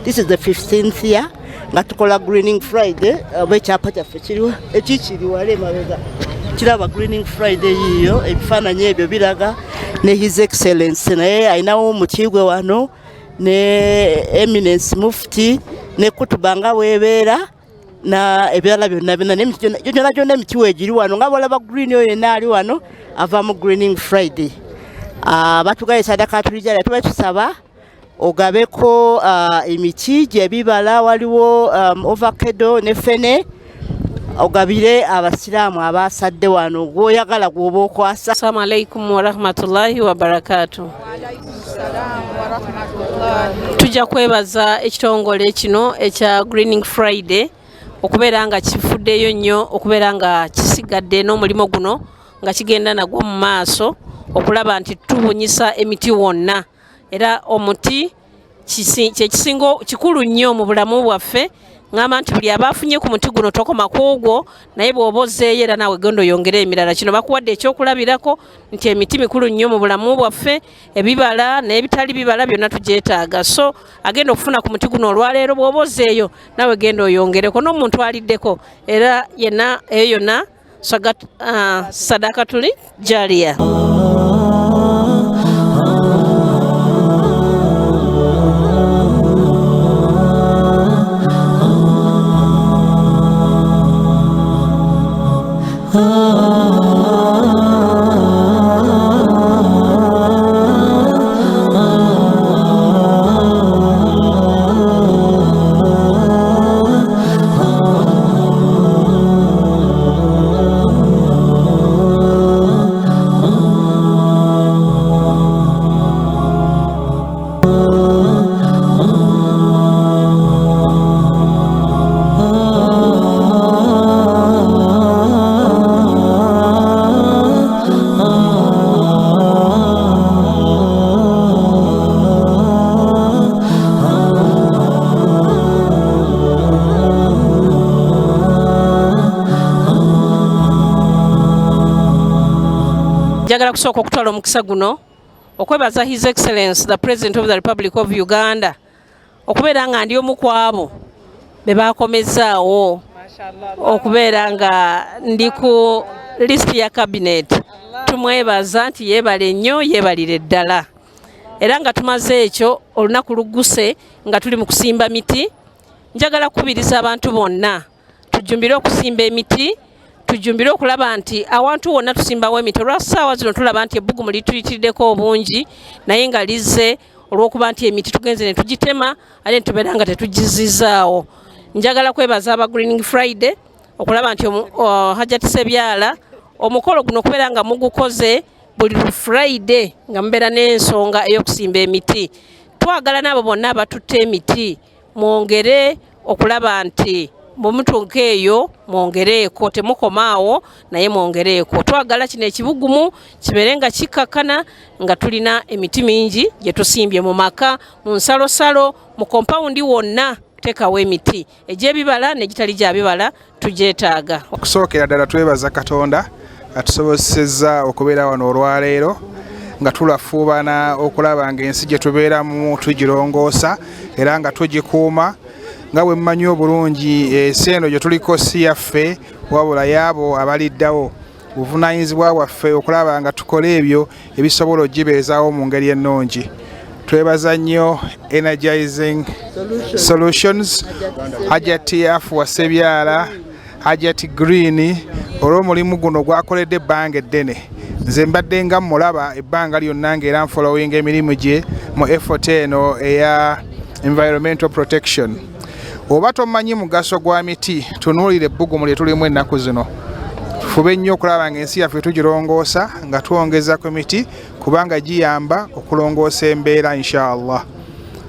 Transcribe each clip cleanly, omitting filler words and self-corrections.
This is the 15th year nga tukola Greening Friday. Ekyapa kyaffe kiriwa ekikiriwala emabega kiraba Greening Friday yiyo ebifaananyi ebyo biraga ne His Excellency naye ayinawo omukiigwe wano ne Eminence Mufti ne kutuba nga weebeera na ebirala byonna byonna emitiwo egiri wano nga bolaba green oyo yenna ali wano ava mu Greening Friday. Batugaye sadaka tulijala tuba tusaba ogabeko emiti gyebibala waliwo ovacado ne fene ogabire abasiraamu abasadde wano gwoyagala gwoba okwasa. Assalamu alaikum warahmatullahi wabarakatuh. Tujja kwebaza ekitongole kino ekya Greening Friday okubeera nga kifuddeyo nnyo okubeera nga kisigadde n'omulimu guno nga kigenda nagwo mu maaso okulaba nti tubunyisa emiti wonna. Era omuti kyekisingo kikulu nnyo mu bulamu bwaffe. Ngamba nti buli abafunye ku muti guno tokoma kuugwo naye bw'oba ozzeeyo era naawe genda oyongere emirala. Kino bakuwadde ekyokulabirako nti emiti mikulu nnyo mu bulamu bwaffe, ebibala n'ebitali bibala byonna tugyetaaga. So agenda okufuna ku muti guno olwaleero bw'oba ozzeeyo naawe genda oyongereko n'omuntu aliddeko era yenna eyo yonna sadaka tuli jaliya. Njagala kusooka okutwala omukisa guno okwebaza His Excellency the President of the Republic of Uganda okubeera nga ndi omu ku abo be bakomezaawo okubeera nga ndi ku list ya cabinet. Tumwebaza nti yeebale nnyo, yeebalire ddala. Era nga tumaze ekyo olunaku lugguse nga tuli mu kusimba miti. Njagala kukubiriza abantu bonna tujjumbire okusimba emiti, tujumbire okulaba nti awantu wonna tusimbawo emiti. Olwasaawa zino tulaba nti ebbugumu lituyitiriddeko obungi naye nga lizze olw'okuba nti emiti tugenze ne tugitema ate ne tubeera nga tetugizizaawo. Njagala kwebaza aba Greening Friday okulaba nti Hajjati Sebyala omukolo guno okubeera nga mugukoze buli Friday nga mubeera n'ensonga ey'okusimba emiti. Twagala n'abo bonna abatutte emiti mwongere okulaba nti bwemutuuka eyo mwongereeko, temukomaawo naye mwongereeko. Twagala kino ekibugumu kibeere nga kikakkana nga tulina emiti mingi gye tusimbye mu maka, mu nsalosalo, mu kompawundi wonna tuteekawo emiti egy'ebibala n'egitali gya bibala tugyetaaga. Okusookera ddala twebaza Katonda atusobozesezza okubeera wano olwaleero nga tulafuubana okulaba ng'ensi gye tubeeramu tugirongoosa era nga tugikuuma. Nga bwe mmanyi obulungi ensi eno gye tuliko si yaffe wabula yaabo abaliddawo. Buvunaanyizibwa bwaffe okulaba nga tukola ebyo ebisobola ogibeezaawo mu ngeri ennungi. Twebaza nnyo Energizing Solutions, Hajjati Afuwa Sebyala, Hajjati Green olw'omulimu guno gwakoledde ebbanga eddene. Nze mbadde nga mulaba ebbanga lyonna ng'era nfolowinga emirimu gye mu effort eno eya environmental protection. Oba tomanyi mugaso gwa miti tunuulire ebbugumu lye tulimu ennaku zino. Tufube nnyo okulaba ng'ensi yaffe tugirongoosa nga twongeza ku miti kubanga giyamba okulongoosa embeera inshallah.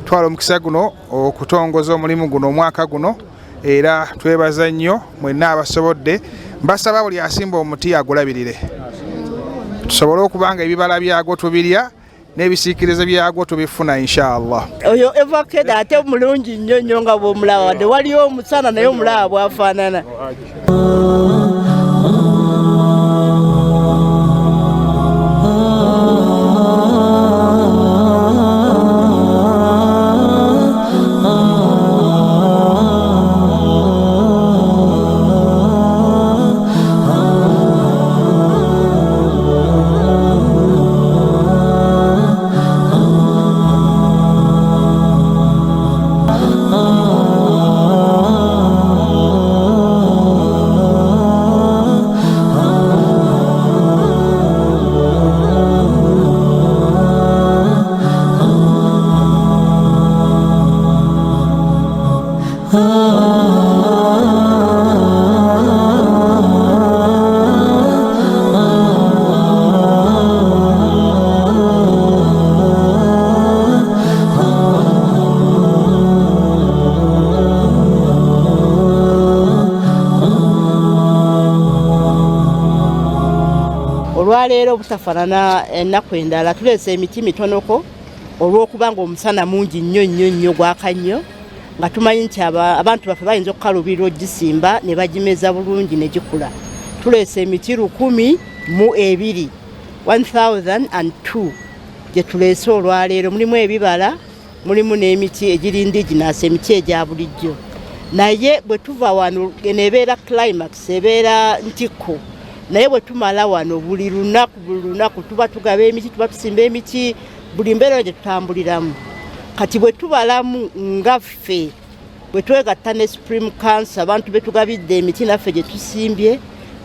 Twala omukisa guno okutongoza omulimu guno omwaka guno era twebaza nnyo mwenna abasobodde. Mbasaba buli asimba omuti agulabirire tusobole okubanga ebibala byagwo tubirya n'ebisiikirize byagwo tubifuna inshallah. Oyo evakeda ate mulungi nnyo nnyo nga bw'omulaba wadde waliyo omusana naye omulaba bwafaanana. olwaleero butafaanana ennaku endala tuleese emiti mitonoko olw'okuba ng'omusana mungi nnyo gwaka nnyo nga tumanyi nti abantu baffe bayinza okukalubirwa ogisimba ne bagimeza bulungi ne gikula. Tuleese emiti 1,200 1002 gye tuleese olwaleero. Mulimu ebibala, mulimu n'emiti egiri indigenous, emiti egya bulijjo. Naye bwe tuva wano eneebeera climax, ebeera ntikko. Naye bwe tumala wano buli lunaku tuba tugaba emiti, tuba tusimba emiti, buli mbeera gye tutambuliramu. Kati bwe tubalamu ngaffe bwe twegatta ne Supreme Council abantu be tugabidde emiti naffe gye tusimbye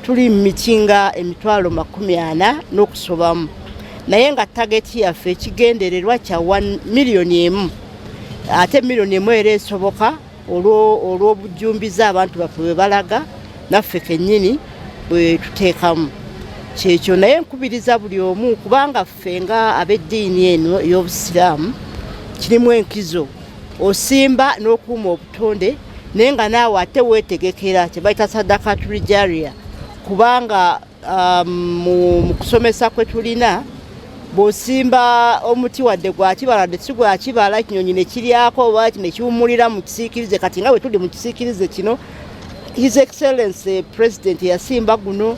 tuli mu miti nga 40,000 n'okusobamu. Naye nga tageti yaffe ekigendererwa kya 1 million. Ate million era esoboka olw'obujjumbiza abantu baffe bwe balaga naffe kennyini bwe tuteekamu. Kyekyo naye nkubiriza buli omu kubanga ffe nga ab'eddiini eno ey'Obusiraamu kirimu enkizo osimba n'okuuma obutonde naye nga naawe ate weetegekera kye bayita sadakatul jariya kubanga mu kusomesa kwe tulina bw'osimba omuti wadde gwakibala ne si gwakibala kinyonyi ne kiryako oba ne kiwummulira mu kisiikirize. Kati nga bwe tuli mu kisiikirize kino His Excellency President yasimba guno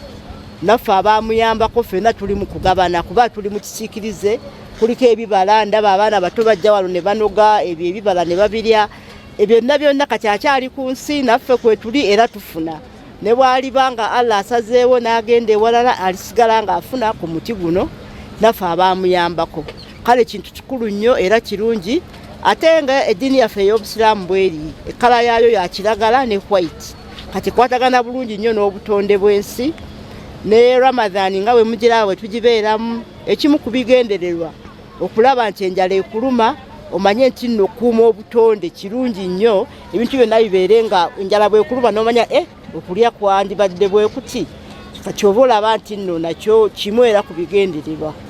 naffe abaamuyambako ffenna tuli mu kugabana kuba tuli mu kisiikirize. Kuliko ebibala ndaba abaana bato bajja wano ne banoga ebyo ebibala ne babirya. Ebyo byonna kati akyali ku nsi naffe kwe tuli era tufuna. Ne bw'alibanga Allah asazeewo n'agenda ewalala alisigala ng'afuna ku muti guno naffe abaamuyambako. Kale kintu kikulu nnyo era kirungi. Ate nga eddiini yaffe ey'Obusiraamu bweri ekkala yaayo ya kiragala ne white. Kati kwatagana bulungi nnyo n'obutonde bw'ensi ne Ramadan nga bwe mugira bwe tugibeeramu. Ekimu ku bigendererwa okulaba nti enjala ekuluma omanye nti nno okuuma obutonde kirungi nnyo ebintu byonna bibeere nga enjala bwekuluma n'omanya okulya kwandibadde bwe kuti. Kati oba olaba nti nno nakyo kimu era ku bigendererwa.